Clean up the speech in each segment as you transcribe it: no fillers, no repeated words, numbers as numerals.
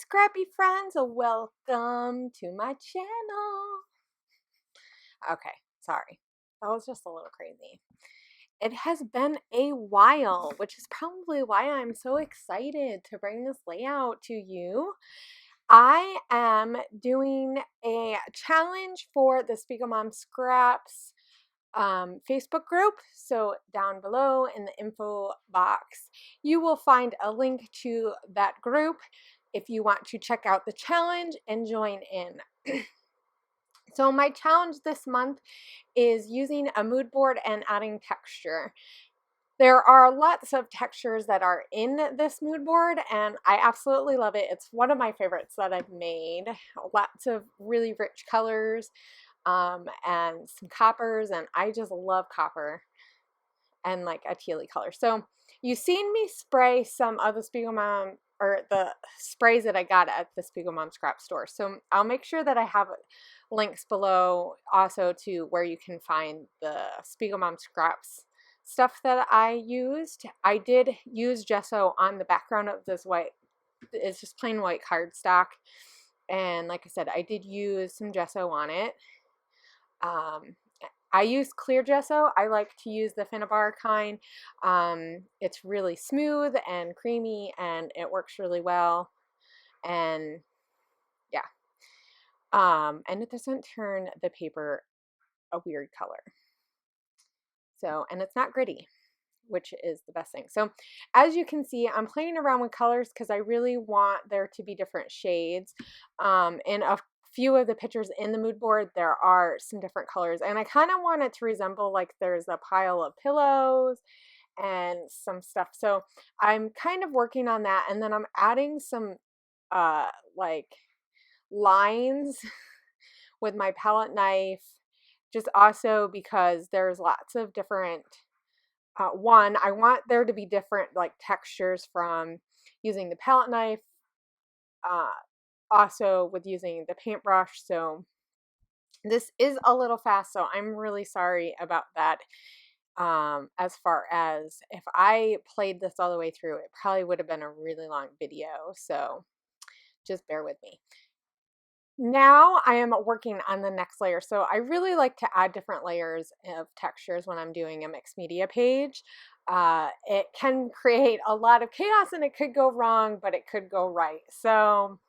scrappy friends, welcome to my channel. Okay, sorry. That was just a little crazy. It has been a while, which is probably why I'm so excited to bring this layout to you. I am doing a challenge for the SpiegelMom Scraps Facebook group. So down below in the info box, you will find a link to that group if you want to check out the challenge and join in. So my challenge this month is using a mood board and adding texture. There are lots of textures that are in this mood board, and I absolutely love it. It's one of my favorites that I've made. Lots of really rich colors and some coppers, and I just love copper and like a tealy color. So you've seen me spray some of the SpiegelMom, or the sprays that I got at the SpiegelMom Scrap store. So I'll make sure that I have links below also to where you can find the SpiegelMom Scraps stuff that I used. I did use gesso on the background of this white, it's just plain white cardstock. And like I said, I did use some gesso on it. I use clear gesso. I like to use the Finnabar kind. It's really smooth and creamy, and it works really well. And yeah, and it doesn't turn the paper a weird color. So, and it's not gritty, which is the best thing. So as you can see, I'm playing around with colors because I really want there to be different shades. In a few of the pictures in the mood board, there are some different colors, and I kind of want it to resemble like there's a pile of pillows and some stuff. So I'm kind of working on that, and then I'm adding some like lines with my palette knife, just also because there's lots of different one, I want there to be different like textures from using the palette knife, also with using the paintbrush. So this is a little fast, so I'm really sorry about that. As far as if I played this all the way through, it probably would have been a really long video, so just bear with me. Now I am working on the next layer. So I really like to add different layers of textures when I'm doing a mixed media page. It can create a lot of chaos, and it could go wrong, but it could go right. So,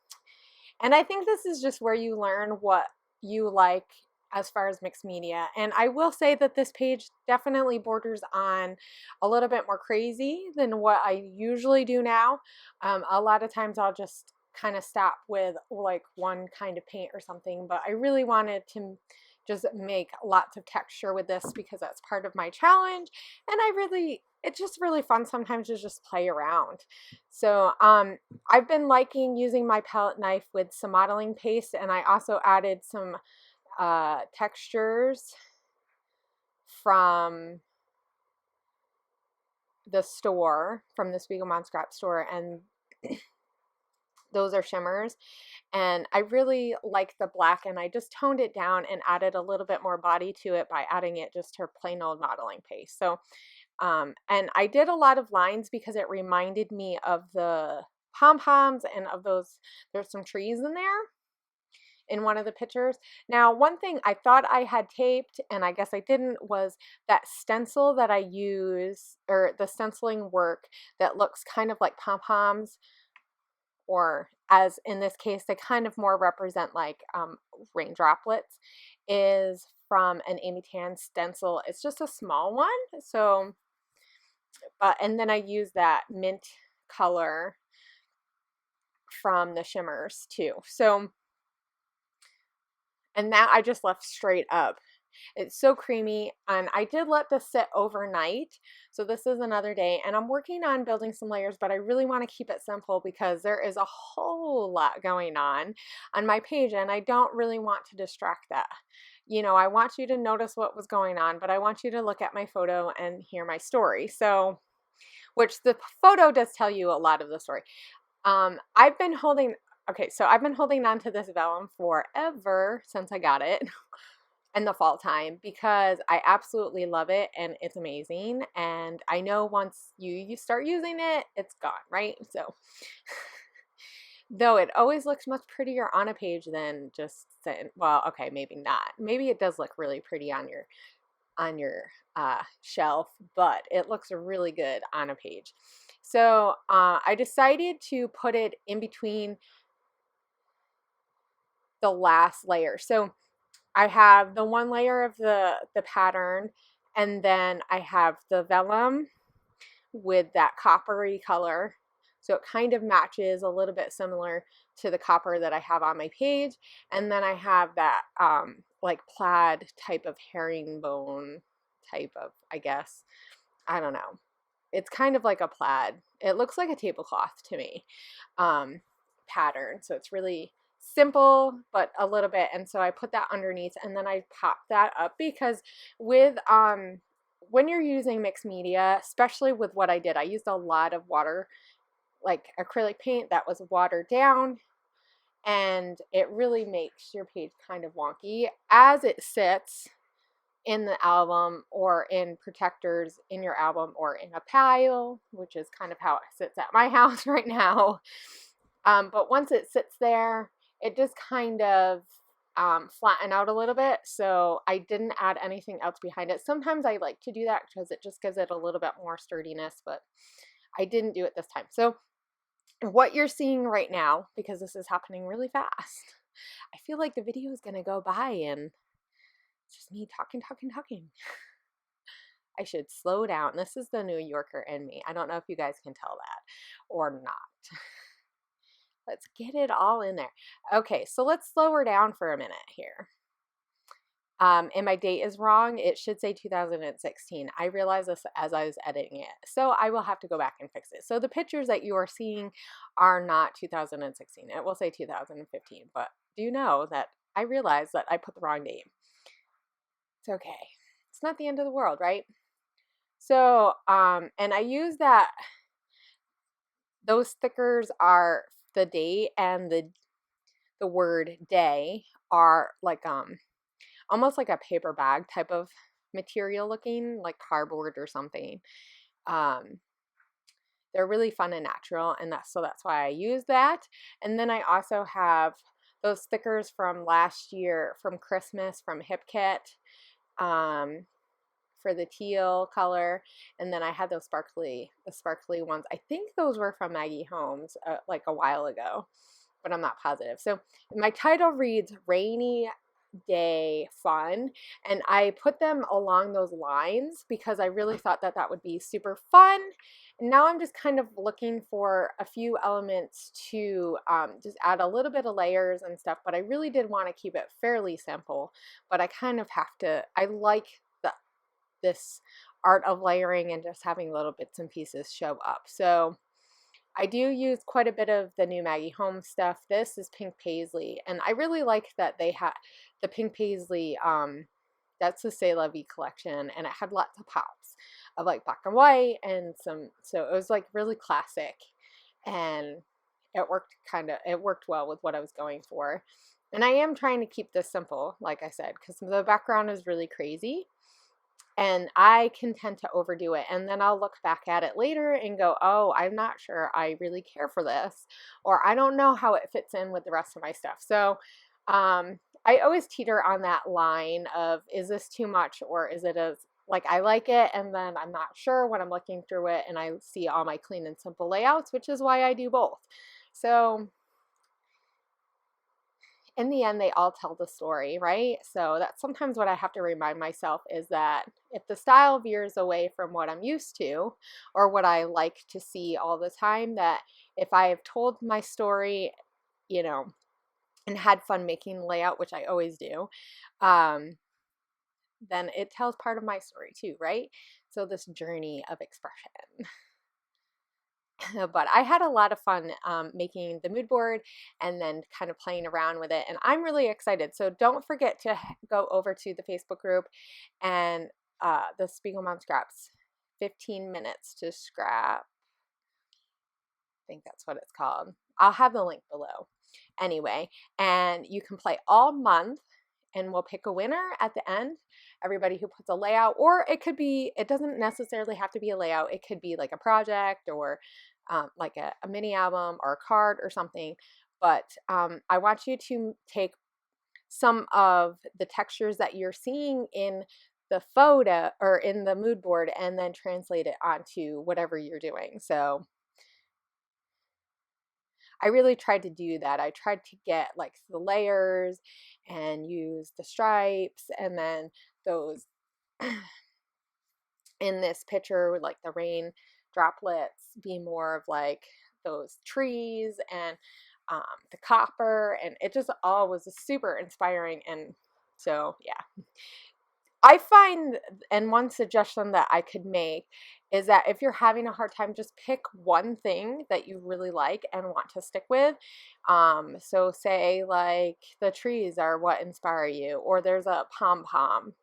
and I think this is just where you learn what you like as far as mixed media. And I will say that this page definitely borders on a little bit more crazy than what I usually do now. A lot of times I'll just kind of stop with like one kind of paint or something, but I really wanted to just make lots of texture with this because that's part of my challenge, and it's just really fun sometimes to just play around. So I've been liking using my palette knife with some modeling paste, and I also added some textures from the store, from the SpiegelMom Scrap store, and those are shimmers, and I really like the black, and I just toned it down and added a little bit more body to it by adding it just to plain old modeling paste. So and I did a lot of lines because it reminded me of the pom-poms and of those, there's some trees in there in one of the pictures. Now, one thing I thought I had taped, and I guess I didn't, was that stencil that I use, or the stenciling work that looks kind of like pom-poms, or as in this case, they kind of more represent like rain droplets, is from an Amy Tan stencil. It's just a small one. So, and then I use that mint color from the shimmers too. So, and that I just left straight up. It's so creamy, and I did let this sit overnight. So this is another day, and I'm working on building some layers, but I really want to keep it simple because there is a whole lot going on my page, and I don't really want to distract that. You know, I want you to notice what was going on, but I want you to look at my photo and hear my story. So, which the photo does tell you a lot of the story. I've been holding on to this vellum forever since I got it in the fall time because I absolutely love it, and it's amazing. And I know once you start using it, it's gone, right? So Though it always looks much prettier on a page than just saying, well, okay, maybe not. Maybe it does look really pretty on your shelf, but it looks really good on a page. So I decided to put it in between the last layer. So I have the one layer of the pattern, and then I have the vellum with that coppery color. So it kind of matches a little bit similar to the copper that I have on my page. And then I have that like plaid type of herringbone type of, I guess, I don't know. It's kind of like a plaid. It looks like a tablecloth to me pattern. So it's really simple, but a little bit. And so I put that underneath, and then I pop that up because with when you're using mixed media, especially with what I did, I used a lot of water, like acrylic paint that was watered down, and it really makes your page kind of wonky as it sits in the album or in protectors in your album or in a pile, which is kind of how it sits at my house right now. But once it sits there, it just kind of flatten out a little bit. So I didn't add anything else behind it. Sometimes I like to do that because it just gives it a little bit more sturdiness, but I didn't do it this time. So what you're seeing right now, because this is happening really fast, I feel like the video is going to go by and it's just me talking. I should slow down. This is the New Yorker in me. I don't know if you guys can tell that or not. Let's get it all in there. Okay, so let's slow her down for a minute here. And my date is wrong. It should say 2016. I realized this as I was editing it. So I will have to go back and fix it. So the pictures that you are seeing are not 2016. It will say 2015. But do you know that I realized that I put the wrong date? It's okay. It's not the end of the world, right? So, and I use that, those stickers are the date and the word day are like, almost like a paper bag type of material looking, like cardboard or something. They're really fun and natural, and that's why I use that. And then I also have those stickers from last year, from Christmas, from HipKit, for the teal color. And then I had those the sparkly ones. I think those were from Maggie Holmes like a while ago, but I'm not positive. So my title reads Rainy Day Fun, and I put them along those lines because I really thought that that would be super fun. And now I'm just kind of looking for a few elements to just add a little bit of layers and stuff, but I really did want to keep it fairly simple, but I kind of have to, I like this art of layering and just having little bits and pieces show up. So I do use quite a bit of the new Maggie Holmes stuff. This is pink paisley, and I really like that they had the pink paisley, that's the C'est La Vie collection, and it had lots of pops of like black and white and some, so it was like really classic, and it worked well with what I was going for. And I am trying to keep this simple, like I said, because the background is really crazy. And I can tend to overdo it. And then I'll look back at it later and go, oh, I'm not sure I really care for this. Or I don't know how it fits in with the rest of my stuff. So I always teeter on that line of, is this too much, or is it as, like, I like it and then I'm not sure when I'm looking through it and I see all my clean and simple layouts, which is why I do both. So in the end, they all tell the story, right? So that's sometimes what I have to remind myself, is that if the style veers away from what I'm used to or what I like to see all the time, that if I have told my story, you know, and had fun making the layout, which I always do, then it tells part of my story too, right? So this journey of expression. But I had a lot of fun making the mood board and then kind of playing around with it, and I'm really excited. So don't forget to go over to the Facebook group and the SpiegelMom Scraps 15 minutes to scrap. I think that's what it's called. I'll have the link below. Anyway, and you can play all month, and we'll pick a winner at the end. Everybody who puts a layout, or it could be, it doesn't necessarily have to be a layout. It could be like a project or like a mini album or a card or something but I want you to take some of the textures that you're seeing in the photo or in the mood board and then translate it onto whatever you're doing. So I really tried to do that. I tried to get like the layers and use the stripes, and then those in this picture with like the rain droplets be more of like those trees, and the copper, and it just all was super inspiring. And so yeah, I find, and one suggestion that I could make is that if you're having a hard time, just pick one thing that you really like and want to stick with. So say like the trees are what inspire you, or there's a pom-pom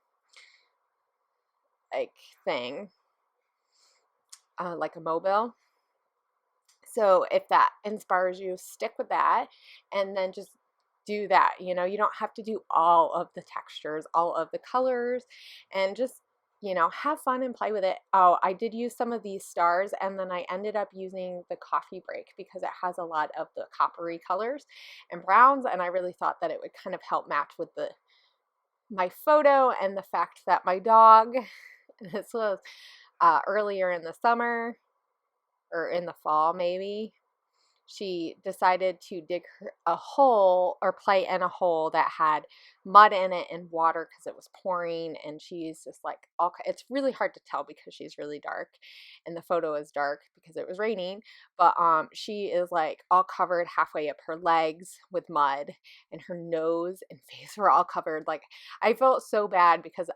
like thing, like a mobile. So if that inspires you, stick with that, and then just do that. You know, you don't have to do all of the textures, all of the colors, and just, you know, have fun and play with it. Oh, I did use some of these stars, and then I ended up using the coffee break because it has a lot of the coppery colors and browns, and I really thought that it would kind of help match with my photo and the fact that my dog, this was earlier in the summer, or in the fall maybe, she decided to dig a hole or play in a hole that had mud in it and water because it was pouring, and she's just like all, it's really hard to tell because she's really dark and the photo is dark because it was raining, but she is like all covered halfway up her legs with mud, and her nose and face were all covered. Like, I felt so bad because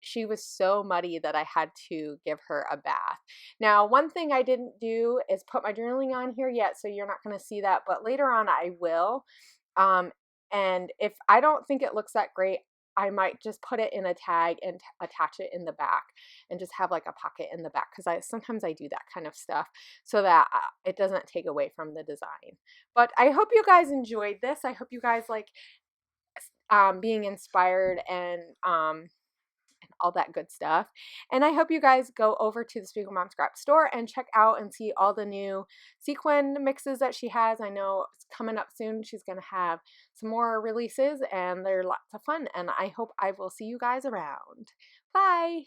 she was so muddy that I had to give her a bath. Now, one thing I didn't do is put my journaling on here yet, so you're not going to see that, but later on I will. And if I don't think it looks that great, I might just put it in a tag and attach it in the back and just have like a pocket in the back, because sometimes I do that kind of stuff so that it doesn't take away from the design. But I hope you guys enjoyed this. I hope you guys like being inspired and all that good stuff. And I hope you guys go over to the SpiegelMom Scrap store and check out and see all the new sequin mixes that she has. I know it's coming up soon. She's going to have some more releases, and they're lots of fun. And I hope I will see you guys around. Bye!